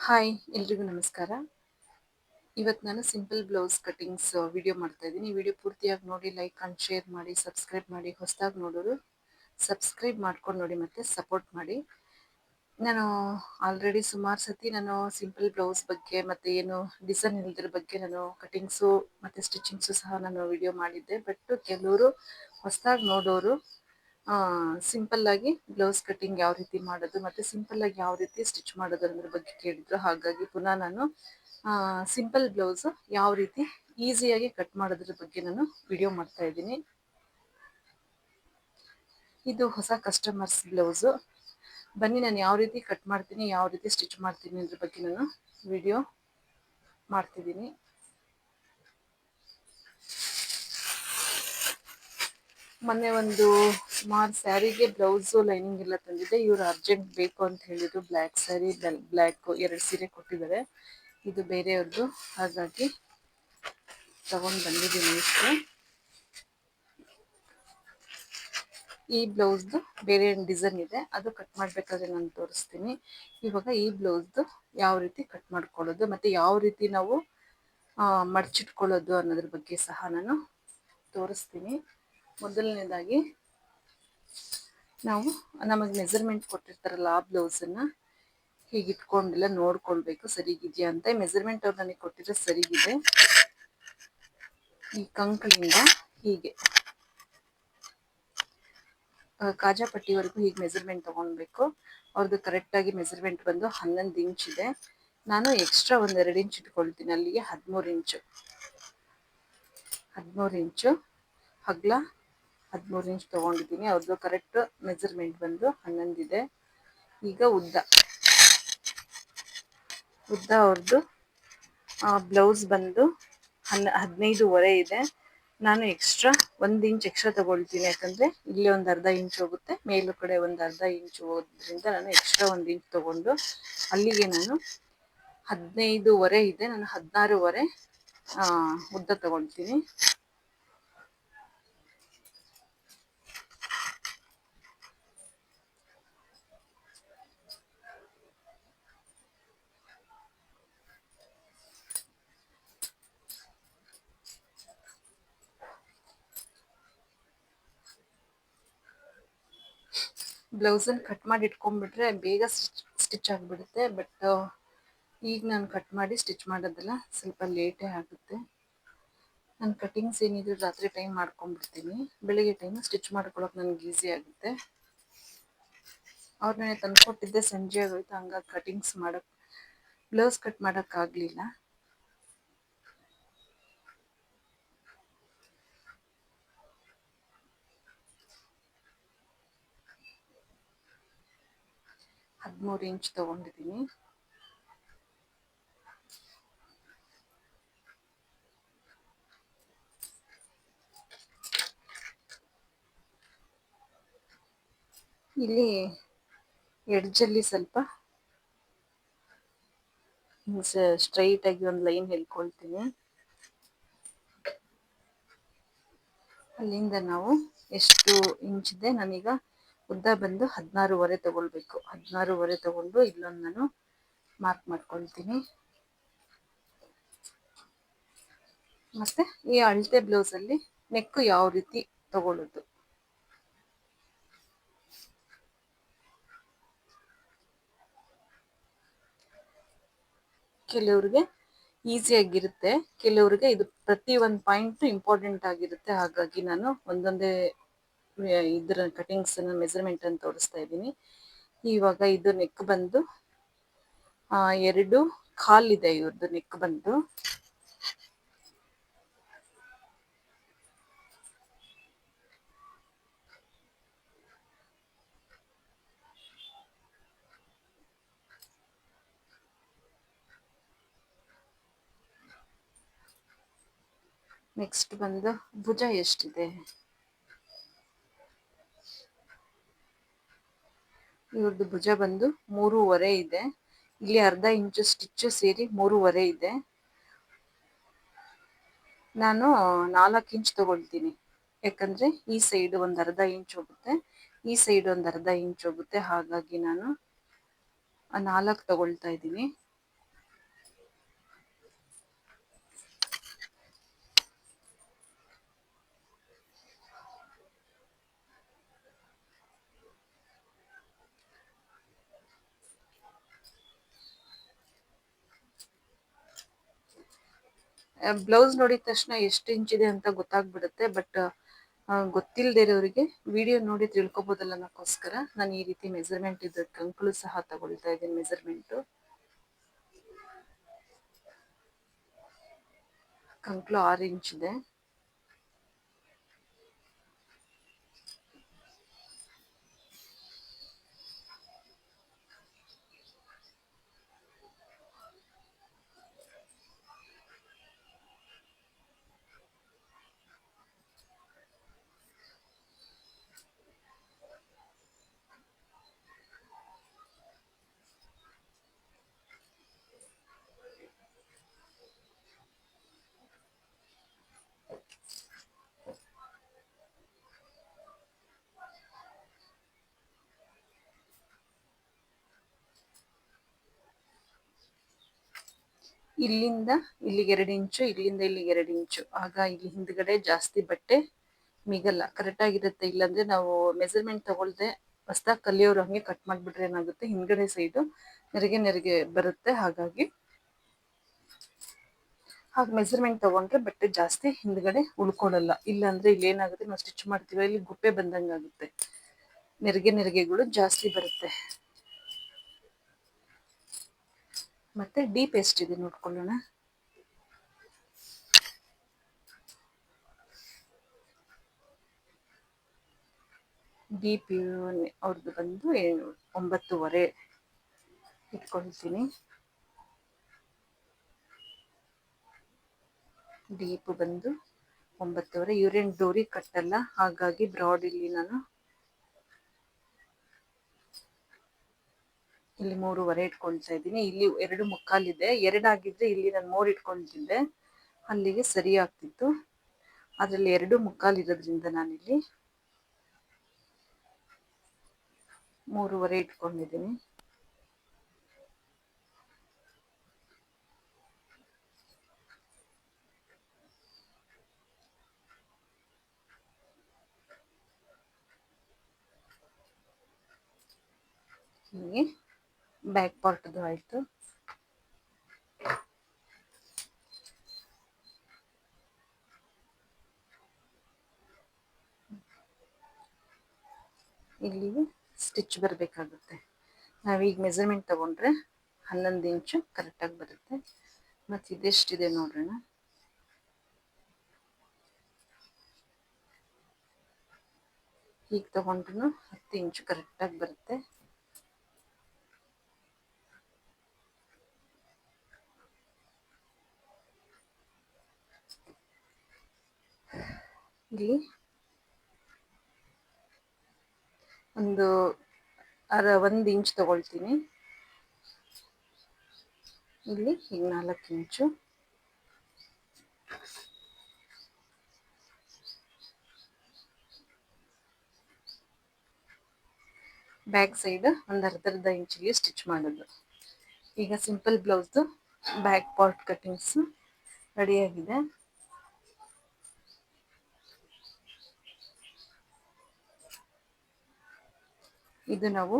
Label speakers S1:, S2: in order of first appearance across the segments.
S1: Hi ಎಲ್ರಿಗೂ ನಮಸ್ಕಾರ. ಇವತ್ತು ನಾನು ಸಿಂಪಲ್ ಬ್ಲೌಸ್ ಕಟಿಂಗ್ಸ್ ವಿಡಿಯೋ ಮಾಡ್ತಾ ಇದ್ದೀನಿ. ಈ ವಿಡಿಯೋ ಪೂರ್ತಿಯಾಗಿ ನೋಡಿ, ಲೈಕ್ ಆ್ಯಂಡ್ ಶೇರ್ ಮಾಡಿ, ಸಬ್ಸ್ಕ್ರೈಬ್ ಮಾಡಿ. ಹೊಸದಾಗಿ ನೋಡೋರು ಸಬ್ಸ್ಕ್ರೈಬ್ ಮಾಡ್ಕೊಂಡು ನೋಡಿ ಮತ್ತು ಸಪೋರ್ಟ್ ಮಾಡಿ. ನಾನು ಆಲ್ರೆಡಿ ಸುಮಾರು ಸತಿ ಸಿಂಪಲ್ ಬ್ಲೌಸ್ ಬಗ್ಗೆ ಮತ್ತು ಏನು ಡಿಸೈನ್ ಇಲ್ದಿರ ಬಗ್ಗೆ ಕಟಿಂಗ್ಸು ಮತ್ತು ಸ್ಟಿಚಿಂಗ್ಸು ಸಹ ವಿಡಿಯೋ ಮಾಡಿದ್ದೆ. ಬಟ್ ಕೆಲವರು ಹೊಸದಾಗಿ ನೋಡೋರು ಸಿಂಪಲ್ಲಾಗಿ ಬ್ಲೌಸ್ ಕಟಿಂಗ್ ಯಾವ ರೀತಿ ಮಾಡೋದು ಮತ್ತು ಸಿಂಪಲ್ಲಾಗಿ ಯಾವ ರೀತಿ ಸ್ಟಿಚ್ ಮಾಡೋದು ಅನ್ನೋದ್ರ ಬಗ್ಗೆ ಕೇಳಿದ್ರು. ಹಾಗಾಗಿ ಪುನಃ ನಾನು ಸಿಂಪಲ್ ಬ್ಲೌಸು ಯಾವ ರೀತಿ ಈಸಿಯಾಗಿ ಕಟ್ ಮಾಡೋದ್ರ ಬಗ್ಗೆ ವಿಡಿಯೋ ಮಾಡ್ತಾ ಇದ್ದೀನಿ. ಇದು ಹೊಸ ಕಸ್ಟಮರ್ಸ್ ಬ್ಲೌಸು. ಬನ್ನಿ ನಾನು ಯಾವ ರೀತಿ ಕಟ್ ಮಾಡ್ತೀನಿ, ಯಾವ ರೀತಿ ಸ್ಟಿಚ್ ಮಾಡ್ತೀನಿ ಅದ್ರ ಬಗ್ಗೆ ವಿಡಿಯೋ ಮಾಡ್ತಿದ್ದೀನಿ. ಮೊನ್ನೆ ಒಂದು ಸುಮಾರು ಸ್ಯಾರಿಗೆ ಬ್ಲೌಸು ಲೈನಿಂಗ್ ಎಲ್ಲ ತಂದಿದ್ದೆ. ಇವರು ಅರ್ಜೆಂಟ್ ಬೇಕು ಅಂತ ಹೇಳಿದ್ರು. ಬ್ಲ್ಯಾಕ್ ಸ್ಯಾರಿ, ಬ್ಲ್ಯಾಕ್ 2 ಸೀರೆ ಕೊಟ್ಟಿದ್ದಾರೆ. ಇದು ಬೇರೆಯವ್ರದ್ದು, ಹಾಗಾಗಿ ತಗೊಂಡು ಬಂದಿದ್ದೀನಿ ಇಷ್ಟು. ಈ ಬ್ಲೌಸ್ದು ಬೇರೆ ಡಿಸೈನ್ ಇದೆ, ಅದು ಕಟ್ ಮಾಡಬೇಕಾದ್ರೆ ನಾನು ತೋರಿಸ್ತೀನಿ. ಇವಾಗ ಈ ಬ್ಲೌಸ್ದು ಯಾವ ರೀತಿ ಕಟ್ ಮಾಡ್ಕೊಳ್ಳೋದು ಮತ್ತು ಯಾವ ರೀತಿ ನಾವು ಮಡಚಿಟ್ಕೊಳ್ಳೋದು ಅನ್ನೋದ್ರ ಬಗ್ಗೆ ಸಹ ನಾನು ತೋರಿಸ್ತೀನಿ. ಮೊದಲನೇದಾಗಿ ನಮಗೆ ಮೆಜರ್ಮೆಂಟ್ ಕೊಟ್ಟಿರ್ತಾರಲ್ಲ ಆ ಬ್ಲೌಸನ್ನು ಹೀಗೆ ಇಟ್ಕೊಂಡೆಲ್ಲ ನೋಡ್ಕೊಳ್ಬೇಕು ಸರಿಗಿದೆಯಾ ಅಂತ. ಮೆಜರ್ಮೆಂಟ್ ಅವ್ರು ನನಗೆ ಕೊಟ್ಟಿರೋ ಸರಿಗಿದೆ. ಈ ಕಂಕಳಿಂದ ಹೀಗೆ ಕಾಜಾಪಟ್ಟಿವರೆಗೂ ಹೀಗೆ ಮೆಜರ್ಮೆಂಟ್ ತೊಗೊಳ್ಬೇಕು. ಅವ್ರದ್ದು ಕರೆಕ್ಟಾಗಿ ಮೆಜರ್ಮೆಂಟ್ ಬಂದು 11 ಇಂಚ್ ಇದೆ. ನಾನು ಎಕ್ಸ್ಟ್ರಾ ಒಂದು 2 ಇಂಚ್ ಇಟ್ಕೊಳ್ತೀನಿ. ಅಲ್ಲಿಗೆ 13 ಇಂಚು. 13 ಇಂಚು ಅಗಲ 13 ಇಂಚ್ ತೊಗೊಂಡಿದ್ದೀನಿ. ಅವ್ರದ್ದು ಕರೆಕ್ಟ್ ಮೆಜರ್ಮೆಂಟ್ ಬಂದು 11 ಇದೆ. ಈಗ ಉದ್ದ ಅವ್ರದ್ದು ಬ್ಲೌಸ್ ಬಂದು 15.5 ಇದೆ. ನಾನು ಎಕ್ಸ್ಟ್ರಾ 1 ಇಂಚ್ ಎಕ್ಸ್ಟ್ರಾ ತೊಗೊಳ್ತೀನಿ. ಯಾಕಂದರೆ ಇಲ್ಲಿ ಒಂದು ಅರ್ಧ ಇಂಚ್ ಹೋಗುತ್ತೆ, ಮೇಲೂ ಕಡೆ ಒಂದು ಅರ್ಧ ಇಂಚ್ ಹೋಗೋದ್ರಿಂದ ನಾನು ಎಕ್ಸ್ಟ್ರಾ 1 ಇಂಚ್ ತೊಗೊಂಡು ಅಲ್ಲಿಗೆ ನಾನು 15.5 ಇದೆ. ನಾನು 16.5 ಉದ್ದ ತೊಗೊಳ್ತೀನಿ. ಬ್ಲೌಸನ್ನು ಕಟ್ ಮಾಡಿ ಇಟ್ಕೊಂಡ್ಬಿಟ್ರೆ ಬೇಗ ಸ್ಟಿಚ್ ಆಗಿಬಿಡುತ್ತೆ. ಬಟ್ ಈಗ ನಾನು ಕಟ್ ಮಾಡಿ ಸ್ಟಿಚ್ ಮಾಡೋದೆಲ್ಲ ಸ್ವಲ್ಪ ಲೇಟೇ ಆಗುತ್ತೆ. ನಾನು ಕಟಿಂಗ್ಸ್ ಏನಿದ್ರು ರಾತ್ರಿ ಟೈಮ್ ಮಾಡ್ಕೊಂಡ್ಬಿಡ್ತೀನಿ. ಬೆಳಿಗ್ಗೆ ಟೈಮು ಸ್ಟಿಚ್ ಮಾಡ್ಕೊಳ್ಳೋಕೆ ನನಗೆ ಈಸಿ ಆಗುತ್ತೆ. ಅವ್ರು ನನಗೆ ತಂದುಕೊಟ್ಟಿದ್ದೆ ಸಂಜೆ ಆಗೋಯ್ತು, ಹಂಗಾಗಿ ಬ್ಲೌಸ್ ಕಟ್ ಮಾಡೋಕ್ಕಾಗಲಿಲ್ಲ. ಹದಿಮೂರು ಇಂಚ್ ತೊಗೊಂಡಿದ್ದೀನಿ. ಇಲ್ಲಿ ಎಡ್ಜಲ್ಲಿ ಸ್ವಲ್ಪ ಸ್ಟ್ರೈಟಾಗಿ ಒಂದು ಲೈನ್ ಎಳ್ಕೊಳ್ತೀನಿ. ಅಲ್ಲಿಂದ ನಾವು ಎಷ್ಟು ಇಂಚಿದೆ, ನಾನೀಗ ಉದ್ದ ಬಂದು 16.5 ತೊಗೊಳ್ಬೇಕು. 16.5 ತೊಗೊಂಡು ಇಲ್ಲೊಂದು ನಾನು ಮಾರ್ಕ್ ಮಾಡ್ಕೊಳ್ತೀನಿ. ಮತ್ತು ಈ ಅಳತೆ ಬ್ಲೌಸಲ್ಲಿ ನೆಕ್ಕು ಯಾವ ರೀತಿ ತಗೊಳ್ಳೋದು, ಕೆಲವ್ರಿಗೆ ಈಸಿಯಾಗಿರುತ್ತೆ, ಕೆಲವ್ರಿಗೆ ಇದು ಪ್ರತಿ ಒಂದು ಪಾಯಿಂಟು ಇಂಪಾರ್ಟೆಂಟ್ ಆಗಿರುತ್ತೆ. ಹಾಗಾಗಿ ನಾನು ಒಂದೊಂದೇ ಇದರ ಕಟಿಂಗ್ಸನ್ನು ಮೆಜರ್ಮೆಂಟನ್ನು ತೋರಿಸ್ತಾ ಇದ್ದೀನಿ. ಇವಾಗ ಇದು ನೆಕ್ ಬಂದು 2.25 ಇದೆ. ಇವ್ರದ್ದು ನೆಕ್ ಬಂದು ನೆಕ್ಸ್ಟ್ ಬಂದು ಭುಜ ಎಷ್ಟಿದೆ, ಇವ್ರದ್ದು ಭುಜ ಬಂದು 3.25 ಇದೆ. ಇಲ್ಲಿ ಅರ್ಧ ಇಂಚು ಸ್ಟಿಚ್ಚು ಸೇರಿ 3.25 ಇದೆ. ನಾನು 4 ಇಂಚ್ ತೊಗೊಳ್ತೀನಿ. ಯಾಕಂದರೆ ಈ ಸೈಡ್ ಒಂದು ಅರ್ಧ ಇಂಚ್ ಹೋಗುತ್ತೆ, ಈ ಸೈಡ್ ಒಂದು ಅರ್ಧ ಇಂಚ್ ಹೋಗುತ್ತೆ. ಹಾಗಾಗಿ ನಾನು 4 ತೊಗೊಳ್ತಾ ಇದ್ದೀನಿ. ಬ್ಲೌಸ್ ನೋಡಿದ ತಕ್ಷಣ ಎಷ್ಟು ಇಂಚಿದೆ ಅಂತ ಗೊತ್ತಾಗ್ಬಿಡುತ್ತೆ. ಬಟ್ ಗೊತ್ತಿಲ್ಲದೆ ಇರೋರಿಗೆ ವಿಡಿಯೋ ನೋಡಿ ತಿಳ್ಕೊಬೋದಲ್ಲ ಅನ್ನೋಕ್ಕೋಸ್ಕರ ನಾನು ಈ ರೀತಿ ಮೆಜರ್ಮೆಂಟ್ ಇದ್ದ ಕಂಕಳು ಸಹ ತಗೊಳ್ತಾ ಇದ್ದೀನಿ. ಮೆಜರ್ಮೆಂಟು ಕಂಕಳು 6 ಇಂಚಿದೆ. ಇಲ್ಲಿಂದ ಇಲ್ಲಿಗೆ 2 ಇಂಚು, ಇಲ್ಲಿಂದ ಇಲ್ಲಿಗೆ 2 ಇಂಚು. ಆಗ ಇಲ್ಲಿ ಹಿಂದ್ಗಡೆ ಜಾಸ್ತಿ ಬಟ್ಟೆ ಮಿಗಲ್ಲ, ಕರೆಕ್ಟ್ ಆಗಿರುತ್ತೆ. ಇಲ್ಲಾಂದ್ರೆ ನಾವು ಮೆಜರ್ಮೆಂಟ್ ತಗೊಳ್ದೆ ಹೊಸ್ದಾಗಿ ಕಲಿಯೋರು ಹಂಗೆ ಕಟ್ ಮಾಡಿಬಿಟ್ರೆ ಏನಾಗುತ್ತೆ, ಹಿಂದ್ಗಡೆ ಸೈಡು ನೆರಿಗೆ ನೆರಿಗೆ ಬರುತ್ತೆ. ಹಾಗಾಗಿ ಮೆಜರ್ಮೆಂಟ್ ತಗೊಂಡ್ರೆ ಬಟ್ಟೆ ಜಾಸ್ತಿ ಹಿಂದ್ಗಡೆ ಉಳ್ಕೊಳ್ಳಲ್ಲ. ಇಲ್ಲಾಂದ್ರೆ ಇಲ್ಲಿ ಏನಾಗುತ್ತೆ, ನಾವು ಸ್ಟಿಚ್ ಮಾಡ್ತೀವಿ, ಇಲ್ಲಿ ಗುಪ್ಪೆ ಬಂದಂಗೆ ಆಗುತ್ತೆ, ನೆರಿಗೆ ನೆರಿಗೆಗಳು ಜಾಸ್ತಿ ಬರುತ್ತೆ. ಮತ್ತೆ ಡೀಪ್ ಎಷ್ಟಿದೆ ನೋಡ್ಕೊಳ್ಳೋಣ. ಡೀಪ್ ಅವ್ರದ್ದು ಬಂದು 9.5 ಇಟ್ಕೊಳ್ತೀನಿ. ಡೀಪ್ ಬಂದು 9.5. ಇವ್ರೇನು ಡೋರಿ ಕಟ್ಟಲ್ಲ, ಹಾಗಾಗಿ ಬ್ರಾಡ್ ಇಲ್ಲಿ ನಾನು ಇಲ್ಲಿ 3.5 ಇಟ್ಕೊಳ್ತಾ ಇದ್ದೀನಿ. ಇಲ್ಲಿ 2.25 ಇದೆ. 2 ಆಗಿದ್ರೆ ಇಲ್ಲಿ ನಾನು 3 ಇಟ್ಕೊಳ್ತಿದ್ದೆ, ಅಲ್ಲಿಗೆ ಸರಿ ಆಗ್ತಿತ್ತು. ಅದರಲ್ಲಿ 2.25 ಇರೋದ್ರಿಂದ ನಾನಿಲ್ಲಿ 3.5 ಇಟ್ಕೊಂಡಿದ್ದೀನಿ. ಹೀಗೆ ಬ್ಯಾಕ್ ಪಾರ್ಟ್ದು ಆಯಿತು. ಇಲ್ಲಿಗೆ ಸ್ಟಿಚ್ ಬರಬೇಕಾಗುತ್ತೆ. ನಾವೀಗ ಮೆಜರ್ಮೆಂಟ್ ತಗೊಂಡ್ರೆ 11 ಇಂಚು ಕರೆಕ್ಟಾಗಿ ಬರುತ್ತೆ. ಮತ್ತು ಇದೆಷ್ಟಿದೆ ನೋಡೋಣ. ಹೀಗೆ ತಗೊಂಡ್ರು 10 ಇಂಚು ಕರೆಕ್ಟಾಗಿ ಬರುತ್ತೆ. ಇಲ್ಲಿ ಒಂದು 1 ಇಂಚ್ ತಗೊಳ್ತೀನಿ. ಇಲ್ಲಿ ಈಗ 4 ಇಂಚು. ಬ್ಯಾಕ್ ಸೈಡ್ ಒಂದು ಅರ್ಧ ಇಂಚಿಗೆ ಸ್ಟಿಚ್ ಮಾಡೋದು. ಈಗ ಸಿಂಪಲ್ ಬ್ಲೌಸ್ದು ಬ್ಯಾಕ್ ಪಾರ್ಟ್ ಕಟ್ಟಿಂಗ್ಸು ರೆಡಿಯಾಗಿದೆ. ಇದು ನಾವು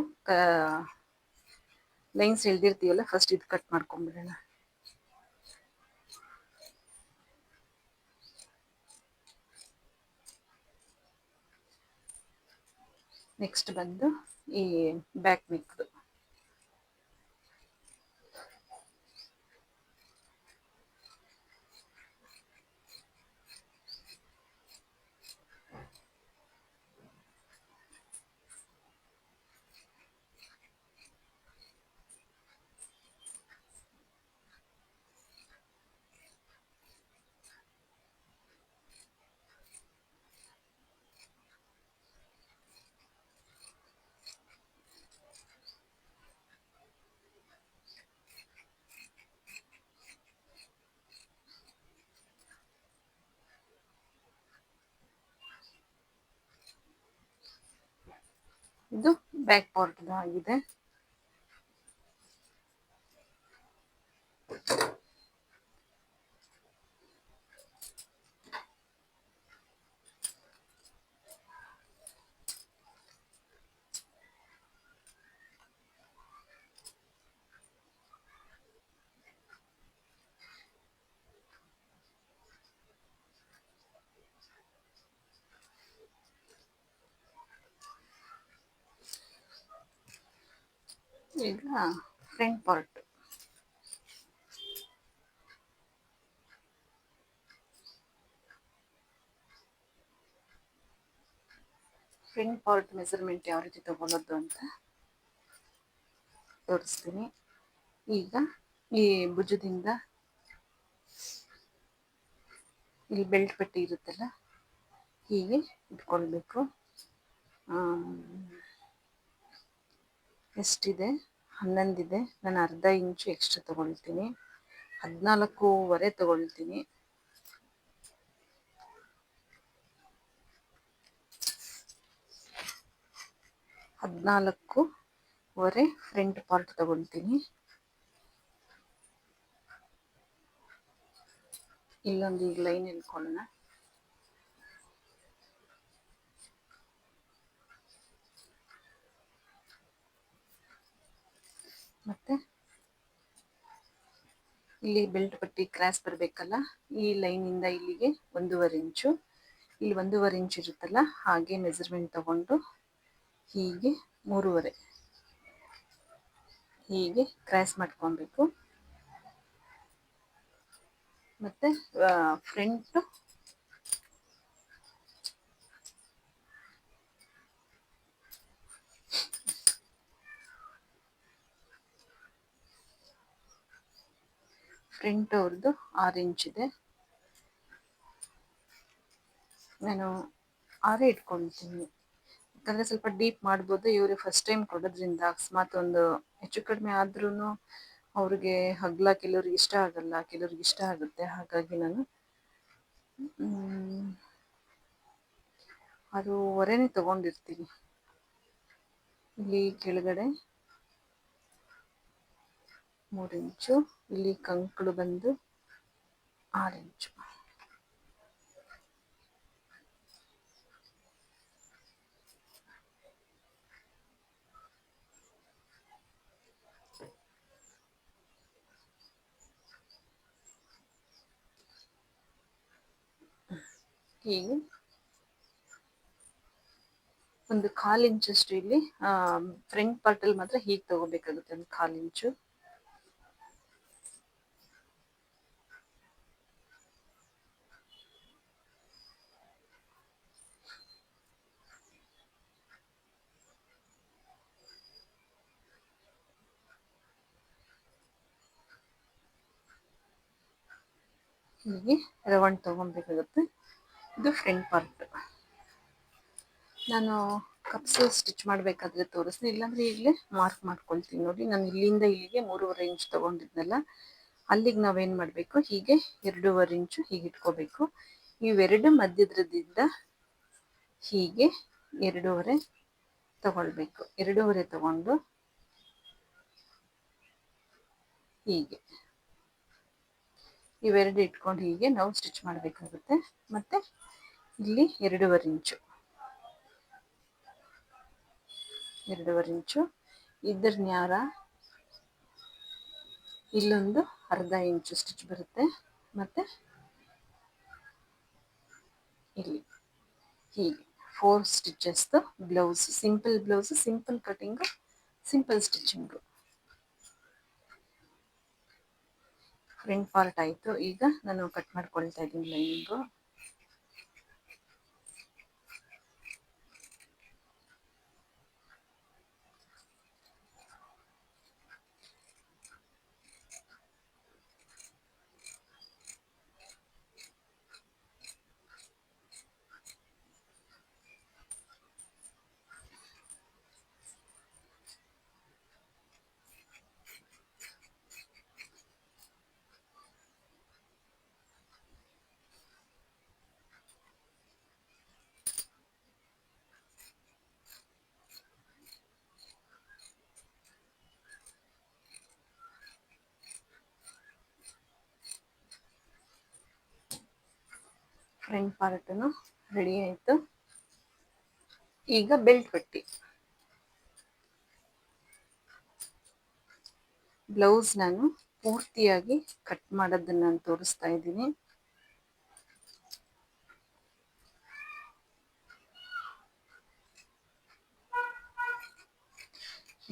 S1: ಲೈನ್ಸ್ ಎಳ್ದಿರ್ತೀವಲ್ಲ, ಫಸ್ಟ್ ಇದು ಕಟ್ ಮಾಡ್ಕೊಂಡ್ಬಿಡೋಣ. ನೆಕ್ಸ್ಟ್ ಬಂದು ಈ ಬ್ಯಾಕ್ ನೆಕ್ದು ಇದು ಬ್ಯಾಕ್ ಪಾರ್ಟ್ ಆಗಿದೆ. ಈಗ front part. Front part measurement ಯಾವ ರೀತಿ ತಗೊಳ್ಳೋದು ಅಂತ ತೋರಿಸ್ತೀನಿ. ಈಗ ಈ ಭುಜದಿಂದ ಇಲ್ಲಿ ಬೆಲ್ಟ್ ಪಟ್ಟಿ ಇರುತ್ತಲ್ಲ, ಹೀಗೆ ಇಟ್ಕೊಳ್ಬೇಕು. ಎಷ್ಟಿದೆ? 11 ಇದೆ. ನಾನು ಅರ್ಧ ಇಂಚು ಎಕ್ಸ್ಟ್ರಾ ತಗೊಳ್ತೀನಿ, 14.25 ತಗೊಳ್ತೀನಿ. ಹದಿನಾಲ್ಕೂವರೆ ಫ್ರಂಟ್ ಪಾರ್ಟ್ ತಗೊಳ್ತೀನಿ. ಇಲ್ಲೊಂದು ಈಗ ಲೈನ್ ಎಳ್ಕೊಳ್ಳೋಣ. ಮತ್ತೆ ಇಲ್ಲಿ ಬೆಲ್ಟ್ ಪಟ್ಟಿ ಕ್ರಾಸ್ ಬರಬೇಕಲ್ಲ, ಈ ಲೈನಿಂದ ಇಲ್ಲಿಗೆ 1.5 ಇಂಚು, ಇಲ್ಲಿ 1.5 ಇಂಚ್ ಇರುತ್ತಲ್ಲ, ಹಾಗೆ ಮೆಜರ್ಮೆಂಟ್ ತಗೊಂಡು ಹೀಗೆ 3.5 ಹೀಗೆ ಕ್ರಾಸ್ ಮಾಡ್ಕೊಬೇಕು. ಮತ್ತೆ ಫ್ರಂಟ್ ಅವ್ರದ್ದು 6 ಇಂಚ್ ಇದೆ. ನಾನು 6 ಇಟ್ಕೊಳ್ತೀನಿ, ಯಾಕಂದರೆ ಸ್ವಲ್ಪ ಡೀಪ್ ಮಾಡ್ಬೋದು. ಇವರು ಫಸ್ಟ್ ಟೈಮ್ ಕೊಡೋದ್ರಿಂದ ಅಕಸ್ಮಾತ್ ಒಂದು ಹೆಚ್ಚು ಕಡಿಮೆ ಆದ್ರೂ ಅವ್ರಿಗೆ ಹಗ್ಲ ಕೆಲವ್ರಿಗೆ ಇಷ್ಟ ಆಗಲ್ಲ, ಕೆಲವ್ರಿಗೆ ಇಷ್ಟ ಆಗುತ್ತೆ. ಹಾಗಾಗಿ ನಾನು 6.25 ತಗೊಂಡಿರ್ತೀನಿ. ಇಲ್ಲಿ ಕೆಳಗಡೆ 3 ಇಂಚು, ಇಲ್ಲಿ ಕಂಕಳು ಬಂದು 6 ಇಂಚು. ಹೀಗೆ ಒಂದು 1/4 ಇಂಚಷ್ಟು ಇಲ್ಲಿ ಫ್ರಂಟ್ ಪಾರ್ಟಲ್ಲಿ ಮಾತ್ರ ಹೀಗೆ ತಗೋಬೇಕಾಗುತ್ತೆ, ಒಂದು 1/4 ಇಂಚು. ಹೀಗೆ ರೌಂಡ್ ತಗೊಬೇಕಾಗುತ್ತೆ. ಇದು ಫ್ರಂಟ್ ಪಾರ್ಟ್. ನಾನು ಕಪ್ಸ್ ಸ್ಟಿಚ್ ಮಾಡಬೇಕಾದ್ರೆ ತೋರಿಸ್ತೀನಿ, ಇಲ್ಲಾಂದರೆ ಈಗಲೇ ಮಾರ್ಕ್ ಮಾಡ್ಕೊಳ್ತೀನಿ. ನೋಡಿ, ನಾನು ಇಲ್ಲಿಂದ ಇಲ್ಲಿಗೆ 3.5 ಇಂಚ್ ತೊಗೊಂಡಿದ್ನಲ್ಲ, ಅಲ್ಲಿಗೆ ನಾವೇನು ಮಾಡಬೇಕು, ಹೀಗೆ 2.5 ಇಂಚು ಹೀಗೆ ಇಟ್ಕೋಬೇಕು. ಇವೆರಡು ಮಧ್ಯದ್ರದಿಂದ ಹೀಗೆ 2.5 ತಗೊಳ್ಬೇಕು. 2.5 ತಗೊಂಡು ಹೀಗೆ ಇವೆರಡು ಇಟ್ಕೊಂಡು ಹೀಗೆ ನಾವು ಸ್ಟಿಚ್ ಮಾಡಬೇಕಾಗುತ್ತೆ. ಮತ್ತು ಇಲ್ಲಿ 2.5 ಇಂಚು, 2.5 ಇಂಚು ಇದ್ರ ನ್ಯಾರ ಇಲ್ಲೊಂದು ಅರ್ಧ ಇಂಚು ಸ್ಟಿಚ್ ಬರುತ್ತೆ. ಮತ್ತು ಇಲ್ಲಿ ಹೀಗೆ 4 ಸ್ಟಿಚಸ್ದು blouse, simple blouse, simple cutting, simple stitching. Front part ಆಯಿತು. ಈಗ ನಾನು ಕಟ್ ಮಾಡ್ಕೊಳ್ತಾ ಇದ್ದೀನಿ ಲೈನಿಂಗು. ಫ್ರಂಟ್ ಪಾರ್ಟನ್ನು ರೆಡಿ ಆಯಿತು. ಈಗ ಬೆಲ್ಟ್ ಪಟ್ಟಿ. ಬ್ಲೌಸ್ ನಾನು ಪೂರ್ತಿಯಾಗಿ ಕಟ್ ಮಾಡೋದನ್ನು ನಾನು ತೋರಿಸ್ತಾ ಇದ್ದೀನಿ.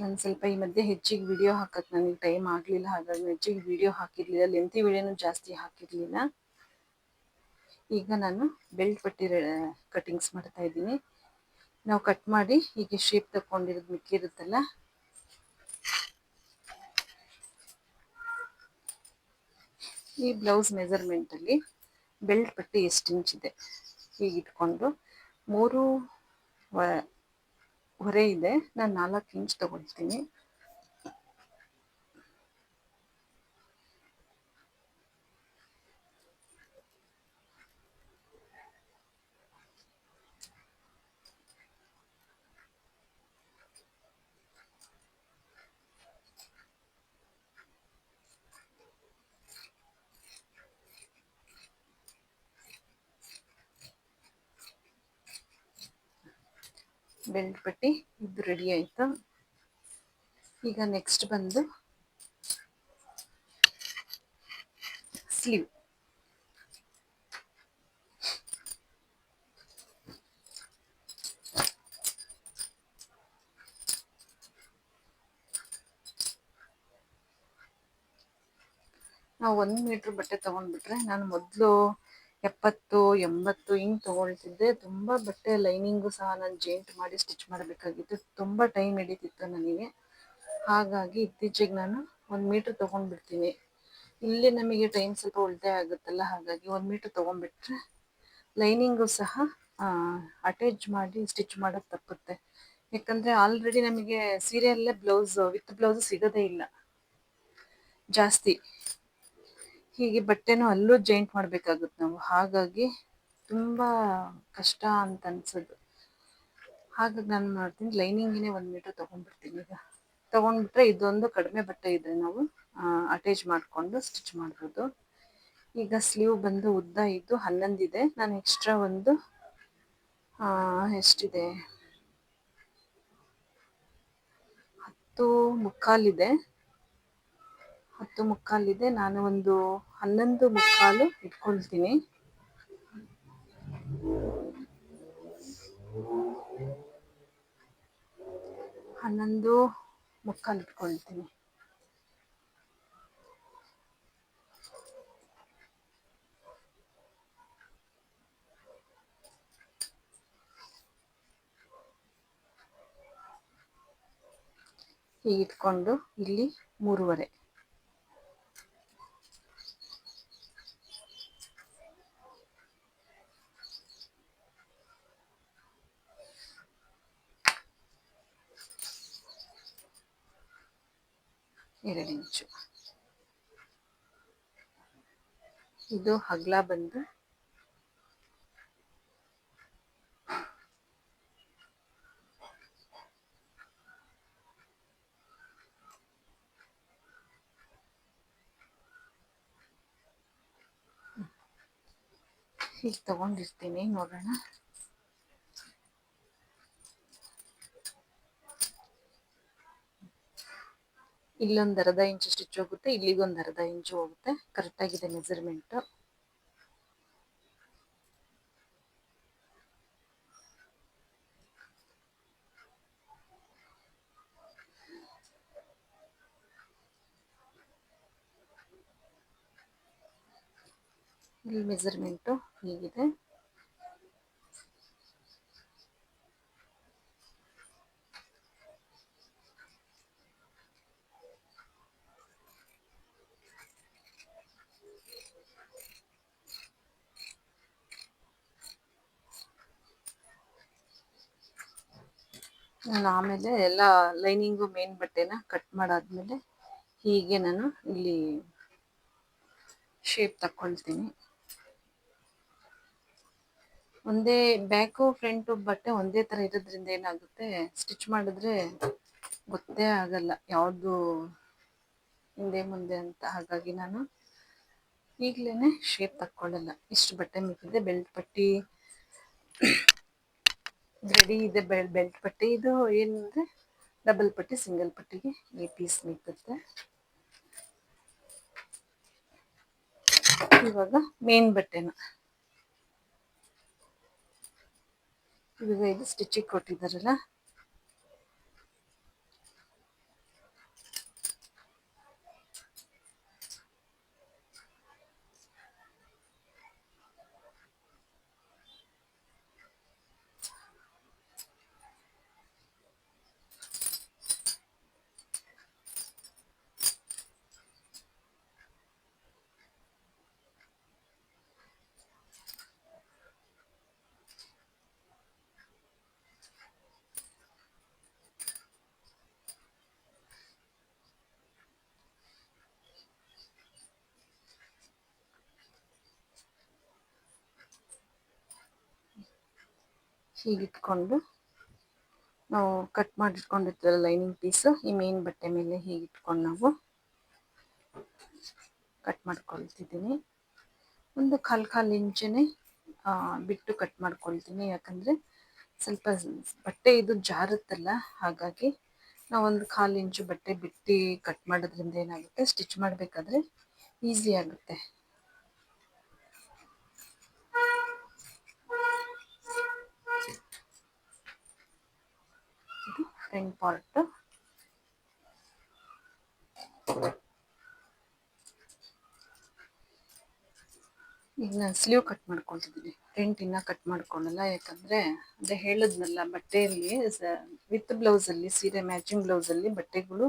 S1: ನಾನು ಸ್ವಲ್ಪ ಈ ಮಧ್ಯೆ ಹೆಚ್ಚಿಗೆ ವಿಡಿಯೋ ಹಾಕಕ್ಕೆ ನನಗೆ ಟೈಮ್ ಆಗಲಿಲ್ಲ, ಹಾಗಾಗಿ ಹೆಚ್ಚಿಗೆ ವಿಡಿಯೋ ಹಾಕಿರಲಿಲ್ಲ, ಲೆಂತಿ ವಿಡಿಯೋನೂ ಜಾಸ್ತಿ ಹಾಕಿರಲಿಲ್ಲ. ಈಗ ನಾನು ಬೆಲ್ಟ್ ಪಟ್ಟಿ ಕಟಿಂಗ್ಸ್ ಮಾಡ್ತಾ ಇದ್ದೀನಿ. ನಾವು ಕಟ್ ಮಾಡಿ ಹೀಗೆ ಶೇಪ್ ತಗೊಂಡಿರೋದು ಮಿಕ್ಕಿರುತ್ತಲ್ಲ, ಈ ಬ್ಲೌಸ್ ಮೆಜರ್ಮೆಂಟಲ್ಲಿ ಬೆಲ್ಟ್ ಪಟ್ಟಿ ಎಷ್ಟು ಇಂಚಿದೆ ಹೀಗೆ ಇಟ್ಕೊಂಡು 3 ಹೊರೆ ಇದೆ, ನಾನು 4 ಇಂಚ್ ತಗೊಳ್ತೀನಿ. ಬೆಲ್ಟ್ ಪಟ್ಟಿ ಇದು ರೆಡಿ ಆಯಿತು. ಈಗ ನೆಕ್ಸ್ಟ್ ಬಂದು ಸ್ಲೀವ್. ನಾವು 1 ಮೀಟ್ರ್ ಬಟ್ಟೆ ತೊಗೊಂಡ್ಬಿಟ್ರೆ, ನಾನು ಮೊದಲು 70 80 ಹಿಂಗೆ ತೊಗೊಳ್ತಿದ್ದೆ. ತುಂಬ ಬಟ್ಟೆ ಲೈನಿಂಗು ಸಹ ನಾನು ಜಾಯಿಂಟ್ ಮಾಡಿ ಸ್ಟಿಚ್ ಮಾಡಬೇಕಾಗಿತ್ತು, ತುಂಬ ಟೈಮ್ ಹಿಡಿತಿತ್ತು ನನಗೆ. ಹಾಗಾಗಿ ಇತ್ತೀಚೆಗೆ ನಾನು 1 ಮೀಟ್ರ್ ತೊಗೊಂಡ್ಬಿಡ್ತೀನಿ. ಇಲ್ಲಿ ನಮಗೆ ಟೈಮ್ ಸ್ವಲ್ಪ ಉಳಿತಾಯ ಆಗುತ್ತಲ್ಲ, ಹಾಗಾಗಿ 1 ಮೀಟ್ರ್ ತೊಗೊಂಡ್ಬಿಟ್ರೆ ಲೈನಿಂಗು ಸಹ ಅಟ್ಯಾಚ್ ಮಾಡಿ ಸ್ಟಿಚ್ ಮಾಡೋದು ತಪ್ಪುತ್ತೆ. ಯಾಕಂದರೆ ಆಲ್ರೆಡಿ ನಮಗೆ ಸೀರೆಯಲ್ಲೇ ಬ್ಲೌಸ್ ವಿತ್ ಬ್ಲೌಸ್ ಸಿಗೋದೇ ಇಲ್ಲ ಜಾಸ್ತಿ. ಹೀಗೆ ಬಟ್ಟೆನೂ ಅಲ್ಲೂ ಜಾಯಿಂಟ್ ಮಾಡಬೇಕಾಗುತ್ತೆ ನಾವು, ಹಾಗಾಗಿ ತುಂಬ ಕಷ್ಟ ಅಂತ ಅನ್ಸೋದು. ಹಾಗಾಗಿ ನಾನು ಮಾಡ್ತೀನಿ, ಲೈನಿಂಗಿನೇ 1 ಮೀಟ್ರ್ ತೊಗೊಂಡ್ಬಿಡ್ತೀನಿ. ಈಗ ತೊಗೊಂಡ್ಬಿಟ್ರೆ ಇದೊಂದು ಕಡಿಮೆ ಬಟ್ಟೆ ಇದ್ದರೆ ನಾವು ಅಟ್ಯಾಚ್ ಮಾಡಿಕೊಂಡು ಸ್ಟಿಚ್ ಮಾಡ್ಬೋದು. ಈಗ ಸ್ಲೀವ್ ಬಂದು ಉದ್ದ ಇದ್ದು 11 ಇದೆ, ನಾನು ಎಕ್ಸ್ಟ್ರಾ ಒಂದು ಎಷ್ಟಿದೆ 10 ಮುಕ್ಕಾಲು ಇದೆ. 10 ಮುಕ್ಕಾಲು ಇದೆ, ನಾನು ಒಂದು 11 ಮುಕ್ಕಾಲು ಇಟ್ಕೊಳ್ತೀನಿ. 11 ಮುಕ್ಕಾಲು ಇಟ್ಕೊಳ್ತೀನಿ. ಹೀಗೆ ಇಟ್ಕೊಂಡು ಇಲ್ಲಿ 3.5. ಎರಡು ಇಂಚು. ಇದು ಅಗಲ ಬಂದು ಹೀಗೆ ತಗೊಂಡಿರ್ತೀನಿ, ನೋಡೋಣ. ಇಲ್ಲೊಂದು ಅರ್ಧ ಇಂಚು ಸ್ಟಿಚ್ ಹೋಗುತ್ತೆ, ಇಲ್ಲಿಗೊಂದು ಅರ್ಧ ಇಂಚು ಹೋಗುತ್ತೆ. ಕರೆಕ್ಟಾಗಿದೆ ಮೆಜರ್ಮೆಂಟು. ಇಲ್ಲಿ ಮೆಜರ್ಮೆಂಟು ಹೀಗಿದೆ. ನಾನು ಆಮೇಲೆ ಎಲ್ಲ ಲೈನಿಂಗು ಮೇನ್ ಬಟ್ಟೆನ ಕಟ್ ಮಾಡಾದ್ಮೇಲೆ ಹೀಗೆ ನಾನು ಇಲ್ಲಿ ಶೇಪ್ ತಕ್ಕೊಳ್ತೀನಿ. ಒಂದೇ ಬ್ಯಾಕು ಫ್ರಂಟು ಬಟ್ಟೆ ಒಂದೇ ಥರ ಇರೋದ್ರಿಂದ ಏನಾಗುತ್ತೆ, ಸ್ಟಿಚ್ ಮಾಡಿದ್ರೆ ಗೊತ್ತೇ ಆಗಲ್ಲ ಯಾವುದು ಹಿಂದೆ ಮುಂದೆ ಅಂತ. ಹಾಗಾಗಿ ನಾನು ಈಗಲೇ ಶೇಪ್ ತಕ್ಕೊಳ್ಳಲ್ಲ. ಇಷ್ಟು ಬಟ್ಟೆ ಮಿಕ್ಕಿದೆ. ಬೆಲ್ಟ್ ಪಟ್ಟಿ ರೆಡಿ ಇದೆ. ಬೆಲ್ಟ್ ಪಟ್ಟಿ ಇದು ಏನಂದರೆ ಡಬಲ್ ಪಟ್ಟಿ, ಸಿಂಗಲ್ ಪಟ್ಟಿಗೆ ಈ ಪೀಸ್ ಮಿಕ್ಕುತ್ತೆ. ಇವಾಗ ಮೇನ್ ಬಟ್ಟೆನ ಇವಾಗ ಇದು ಸ್ಟಿಚಿಗೆ ಕೊಟ್ಟಿದ್ದಾರಲ್ಲ, ಹೀಗಿಟ್ಕೊಂಡು ನಾವು ಕಟ್ ಮಾಡಿಟ್ಕೊಂಡಿರ್ತೀವಲ್ಲ ಲೈನಿಂಗ್ ಪೀಸು ಈ ಮೇನ್ ಬಟ್ಟೆ ಮೇಲೆ ಹೀಗಿಟ್ಕೊಂಡು ನಾವು ಕಟ್ ಮಾಡ್ಕೊಳ್ತಿದ್ದೀನಿ. ಒಂದು ಕಾಲು ಇಂಚನೇ ಬಿಟ್ಟು ಕಟ್ ಮಾಡ್ಕೊಳ್ತೀನಿ, ಯಾಕಂದರೆ ಸ್ವಲ್ಪ ಬಟ್ಟೆ ಇದು ಜಾರುತ್ತಲ್ಲ, ಹಾಗಾಗಿ ನಾವೊಂದು 1/4 ಇಂಚು ಬಟ್ಟೆ ಬಿಟ್ಟು ಕಟ್ ಮಾಡೋದ್ರಿಂದ ಏನಾಗುತ್ತೆ, ಸ್ಟಿಚ್ ಮಾಡಬೇಕಾದ್ರೆ ಈಸಿ ಆಗುತ್ತೆ. ಇದು ಫ್ರಂಟ್ ಪಾರ್ಟ್. ಈಗ ನಾನು ಸ್ಲೀವ್ ಕಟ್ ಮಾಡ್ಕೊಳ್ತಿದ್ದೀನಿ. ಫ್ರಂಟ್ ಇನ್ನೂ ಕಟ್ ಮಾಡ್ಕೊಳ್ಳಲ್ಲ, ಯಾಕಂದರೆ ಅದೇ ಹೇಳಿದ್ನಲ್ಲ, ಬಟ್ಟೆಯಲ್ಲಿ ವಿತ್ ಬ್ಲೌಸಲ್ಲಿ, ಸೀರೆ ಮ್ಯಾಚಿಂಗ್ ಬ್ಲೌಸಲ್ಲಿ ಬಟ್ಟೆಗಳು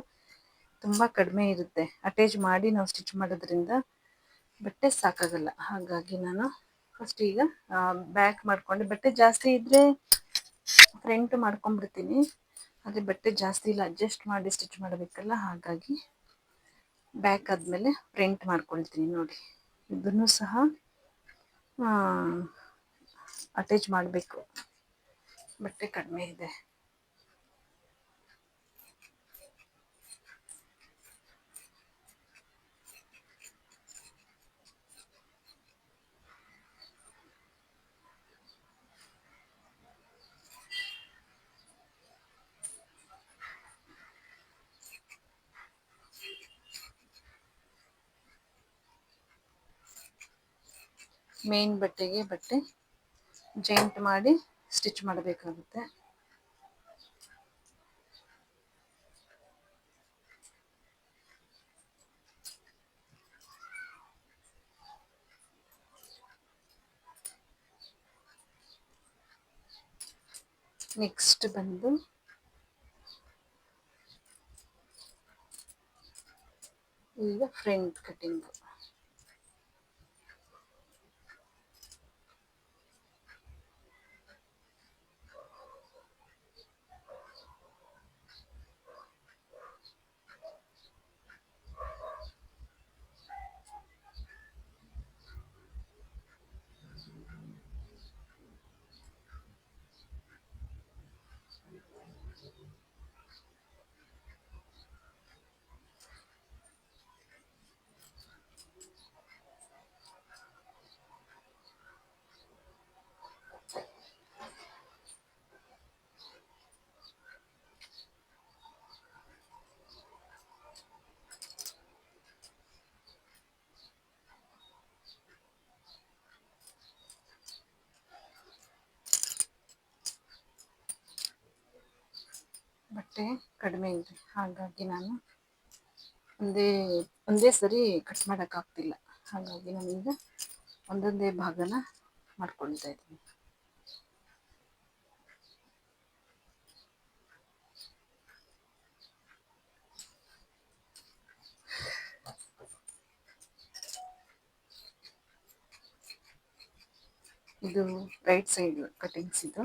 S1: ತುಂಬ ಕಡಿಮೆ ಇರುತ್ತೆ. ಅಟ್ಯಾಚ್ ಮಾಡಿ ನಾವು ಸ್ಟಿಚ್ ಮಾಡೋದ್ರಿಂದ ಬಟ್ಟೆ ಸಾಕಾಗಲ್ಲ. ಹಾಗಾಗಿ ನಾನು ಫಸ್ಟ್ ಈಗ ಬ್ಯಾಕ್ ಮಾಡ್ಕೊಂಡು, ಬಟ್ಟೆ ಜಾಸ್ತಿ ಇದ್ದರೆ ಫ್ರಂಟ್ ಮಾಡ್ಕೊಂಡ್ಬಿಡ್ತೀನಿ. ಆದರೆ ಬಟ್ಟೆ ಜಾಸ್ತಿ ಇಲ್ಲ, ಅಡ್ಜಸ್ಟ್ ಮಾಡಿ ಸ್ಟಿಚ್ ಮಾಡಬೇಕಲ್ಲ, ಹಾಗಾಗಿ ಬ್ಯಾಕ್ ಆದಮೇಲೆ ಫ್ರಂಟ್ ಮಾಡ್ಕೊಳ್ತೀನಿ. ನೋಡಿ, ಇದನ್ನು ಸಹ ಅಟ್ಯಾಚ್ ಮಾಡಬೇಕು, ಬಟ್ಟೆ ಕಡಿಮೆ ಇದೆ. ಮೇನ್ ಬಟ್ಟೆಗೆ ಬಟ್ಟೆ ಜಾಯಿಂಟ್ ಮಾಡಿ ಸ್ಟಿಚ್ ಮಾಡಬೇಕಾಗುತ್ತೆ. ನೆಕ್ಸ್ಟ್ ಬಂದು ಈಗ ಫ್ರಂಟ್ ಕಟಿಂಗ್. ಬಟ್ಟೆ ಕಡಿಮೆ ಇದೆ, ಹಾಗಾಗಿ ನಾನು ಒಂದೇ ಸರಿ ಕಟ್ ಮಾಡೋಕ್ಕಾಗ್ತಿಲ್ಲ. ಹಾಗಾಗಿ ನಾನೀಗ ಒಂದೊಂದೇ ಭಾಗನ ಮಾಡ್ಕೊಳ್ತಾ ಇದ್ದೀನಿ. ಇದು ರೈಟ್ ಸೈಡ್ ಕಟಿಂಗ್ಸ್. ಇದು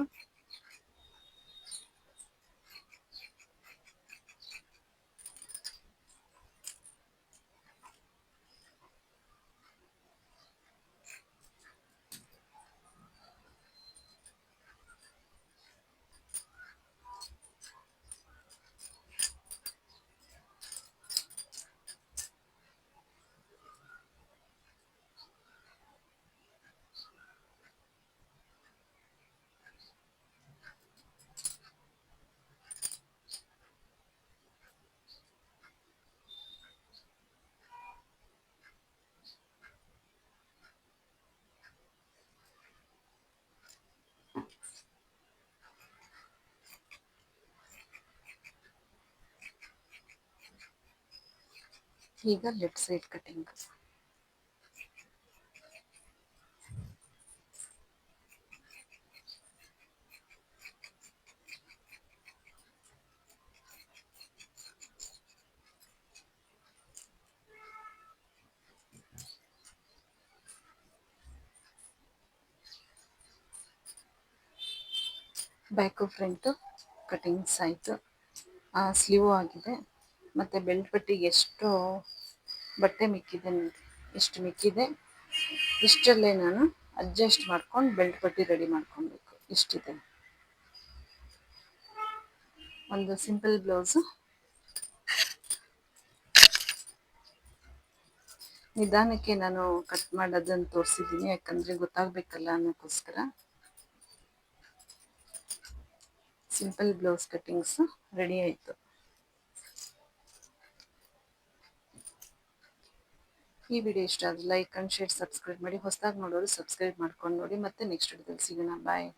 S1: ಈಗ left side cutting. Back front cuttings ಆಯಿತು. ಸ್ಲೀವ್ ಆಗಿದೆ, ಮತ್ತು ಬೆಲ್ಟ್ ಪಟ್ಟಿಗೆ ಎಷ್ಟು ಬಟ್ಟೆ ಮಿಕ್ಕಿದೆ ನೋಡಿ, ಎಷ್ಟು ಮಿಕ್ಕಿದೆ ಇಷ್ಟರಲ್ಲೇ ನಾನು ಅಡ್ಜಸ್ಟ್ ಮಾಡ್ಕೊಂಡು ಬೆಲ್ಟ್ ಪಟ್ಟಿ ರೆಡಿ ಮಾಡ್ಕೊಬೇಕು. ಇಷ್ಟಿದೆ. ಒಂದು ಸಿಂಪಲ್ ಬ್ಲೌಸು. ನಿಧಾನಕ್ಕೆ ನಾನು ಕಟ್ ಮಾಡೋದನ್ನು ತೋರಿಸಿದ್ದೀನಿ, ಯಾಕಂದರೆ ಗೊತ್ತಾಗಬೇಕಲ್ಲ ಅನ್ನೋಕ್ಕೋಸ್ಕರ. ಸಿಂಪಲ್ ಬ್ಲೌಸ್ ಕಟ್ಟಿಂಗ್ಸು ರೆಡಿ ಆಯಿತು. ಈ ವಿಡಿಯೋ ಇಷ್ಟ ಆದರೆ ಲೈಕ್ ಆ್ಯಂಡ್ ಶೇರ್, ಸಬ್ಸ್ಕ್ರೈಬ್ ಮಾಡಿ. ಹೊಸದಾಗಿ ನೋಡೋರು ಸಬ್ಸ್ಕ್ರೈಬ್ ಮಾಡ್ಕೊಂಡು ನೋಡಿ. ಮತ್ತೆ ನೆಕ್ಸ್ಟ್ ವಿಡಿಯೋದಲ್ಲಿ ಸಿಗೋಣ. ಬಾಯ್.